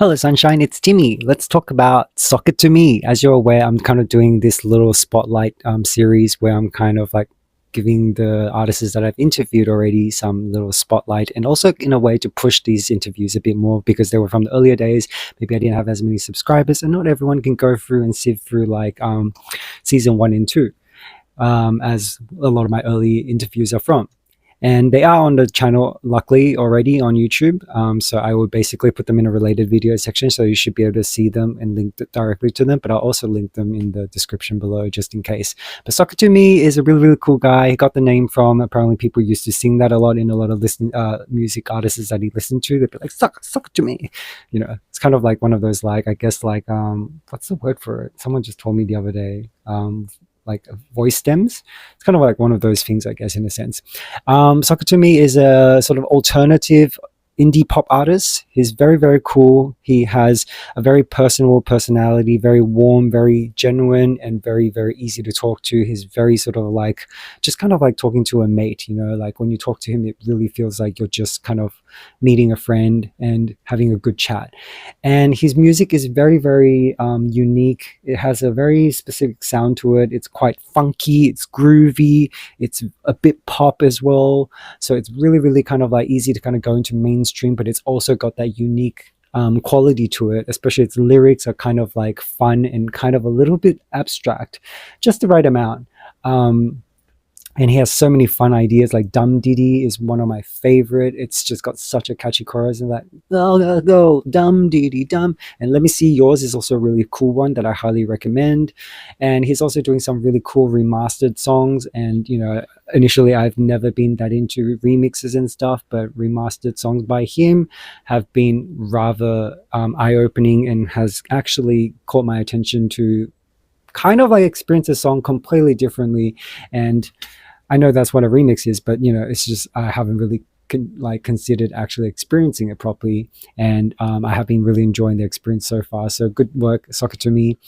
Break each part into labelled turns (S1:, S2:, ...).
S1: Hello, Sunshine. It's Timmy. Let's talk about Sock It to Me. As you're aware, I'm kind of doing this little spotlight series where I'm kind of like giving the artists that I've interviewed already some little spotlight, and also in a way to push these interviews a bit more because they were from the earlier days. Maybe I didn't have as many subscribers, and not everyone can go through and sift through like season 1 and 2, as a lot of my early interviews are from. And they are on the channel, luckily, already on YouTube. So I will basically put them in a related video section, so you should be able to see them and link directly to them. But I'll also link them in the description below, just in case. But Sock It to Me is a really, really cool guy. He got the name from, apparently people used to sing that a lot in a lot of music artists that he listened to. They'd be like, Sock It to Me. You know, it's kind of like one of those, like, I guess, like, what's the word for it? Someone just told me the other day. Like voice stems. It's kind of like one of those things, I guess, in a sense. Sock It to Me is a sort of alternative indie pop artist. He's very, very cool. He has a very personal personality, very warm, very genuine, and very, very easy to talk to. He's very sort of like, just kind of like talking to a mate, you know, like when you talk to him, it really feels like you're just kind of meeting a friend and having a good chat. And his music is very, very unique. It has a very specific sound to it. It's quite funky, it's groovy, it's a bit pop as well. So it's really, really kind of like easy to kind of go into mainstream, but it's also got that unique quality to it. Especially its lyrics are kind of like fun and kind of a little bit abstract, just the right amount. And he has so many fun ideas. Like Dum Diddy is one of my favorite. It's just got such a catchy chorus, and like, go Dum Diddy Dum. And Let Me See Yours is also a really cool one that I highly recommend. And he's also doing some really cool remastered songs. And you know, initially I've never been that into remixes and stuff, but remastered songs by him have been rather eye-opening, and has actually caught my attention to kind of like experience a song completely differently. And I know that's what a remix is, but you know, it's just I haven't really considered actually experiencing it properly. And I have been really enjoying the experience so far. So good work, Sock It to Me.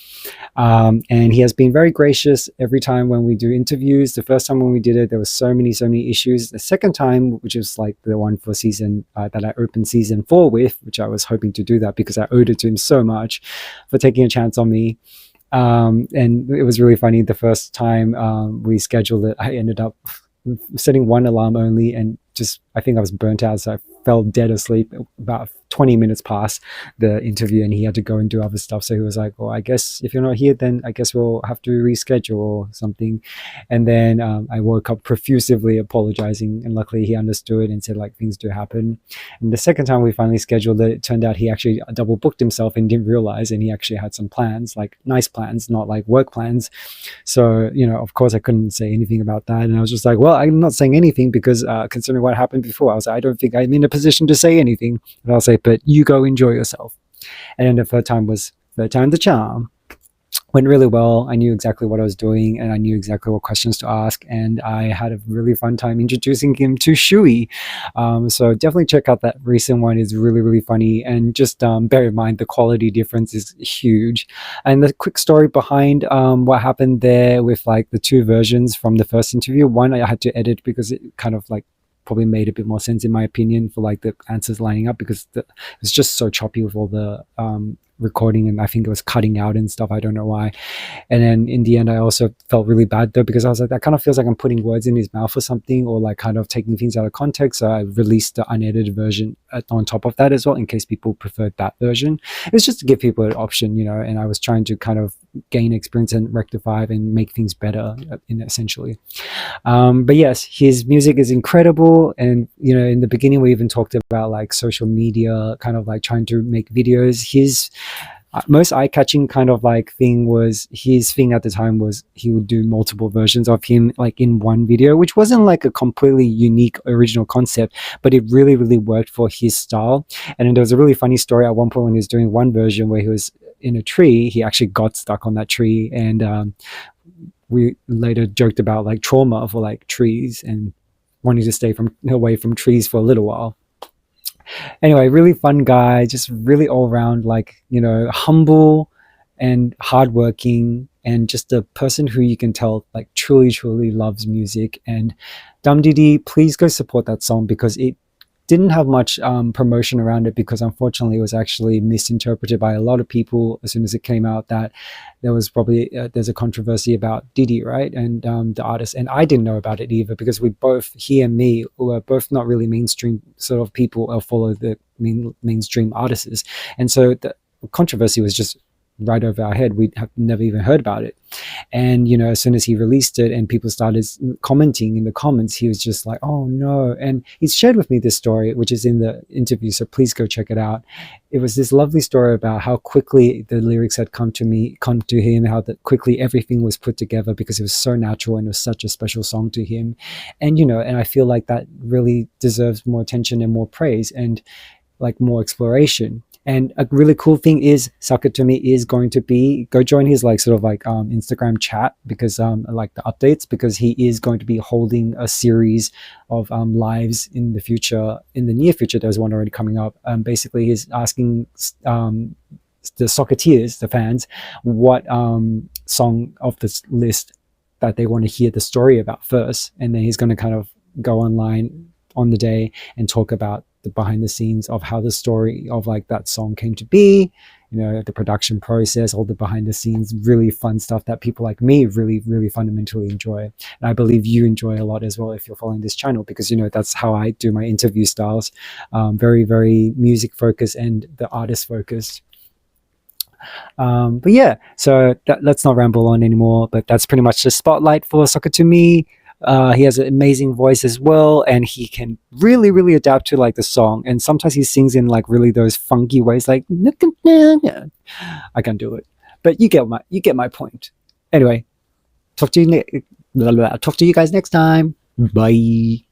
S1: And he has been very gracious every time when we do interviews. The first time when we did it, there was so many issues. The second time, which is like the one for season that I opened season 4 with, which I was hoping to do that because I owed it to him so much for taking a chance on me. And it was really funny. The first time we scheduled it, I ended up setting one alarm only, and just I think I was burnt out, so I fell dead asleep about 20 minutes past the interview, and he had to go and do other stuff. So he was like, well, I guess if you're not here, then I guess we'll have to reschedule or something. And then I woke up profusively apologizing, and luckily he understood and said like, things do happen. And the second time we finally scheduled it, it turned out he actually double booked himself and didn't realize, and he actually had some plans, like nice plans, not like work plans. So, you know, of course I couldn't say anything about that. And I was just like, well, I'm not saying anything because considering what happened before, I was like, I don't think I'm in a position to say anything. And I'll say, but you go enjoy yourself. And then the third time was third time the charm. Went really well. I knew exactly what I was doing, and I knew exactly what questions to ask, and I had a really fun time introducing him to Shui. So definitely check out that recent one. It's really, really funny, and just bear in mind the quality difference is huge. And the quick story behind what happened there with like the 2 versions from the first interview. One I had to edit because it kind of like probably made a bit more sense in my opinion for like the answers lining up, because it was just so choppy with all the recording, and I think it was cutting out and stuff. I don't know why. And then in the end I also felt really bad though, because I was like, that kind of feels like I'm putting words in his mouth or something, or like kind of taking things out of context. So I released the unedited version on top of that as well, in case people preferred that version. It was just to give people an option, you know, and I was trying to kind of gain experience and rectify and make things better essentially. But yes, his music is incredible. And you know, in the beginning we even talked about like social media, kind of like trying to make videos. His most eye-catching kind of like thing was, his thing at the time was he would do multiple versions of him like in one video, which wasn't like a completely unique original concept, but it really, really worked for his style. And then there was a really funny story at one point when he was doing one version where he was in a tree. He actually got stuck on that tree, and we later joked about like trauma for like trees and wanting to stay away from trees for a little while. Anyway, really fun guy, just really all around, like, you know, humble and hardworking, and just a person who you can tell like truly, truly loves music. And Dum Diddy, please go support that song, because it didn't have much promotion around it because unfortunately it was actually misinterpreted by a lot of people as soon as it came out that there was probably there's a controversy about Diddy, right? And the artist, and I didn't know about it either because we both, he and me, were both not really mainstream sort of people or follow the mainstream artists, and so the controversy was just right over our head. We have never even heard about it. And as soon as he released it and people started commenting in the comments, he was just like, oh no. And he's shared with me this story, which is in the interview, so please go check it out. It was this lovely story about how quickly the lyrics had come to him, how that quickly everything was put together because it was so natural and it was such a special song to him. And and I feel like that really deserves more attention and more praise and like more exploration. And a really cool thing is Suck It To Me is going to be, go join his like sort of like Instagram chat, because like the updates, because he is going to be holding a series of lives in the future, in the near future. There's one already coming up. Basically he's asking the Socketeers, the fans, what song of this list that they want to hear the story about first, and then he's going to kind of go online on the day and talk about the behind the scenes of how the story of like that song came to be, the production process, all the behind the scenes, really fun stuff that people like me really, really fundamentally enjoy. And I believe you enjoy a lot as well if you're following this channel, because that's how I do my interview styles, very, very music focused and the artist focused. But yeah, so let's not ramble on anymore, but that's pretty much the spotlight for Suck It To Me. He has an amazing voice as well, and he can really, really adapt to like the song. And sometimes he sings in like really those funky ways, like I can't do it, but you get my point. Anyway, talk to you guys next time. Bye.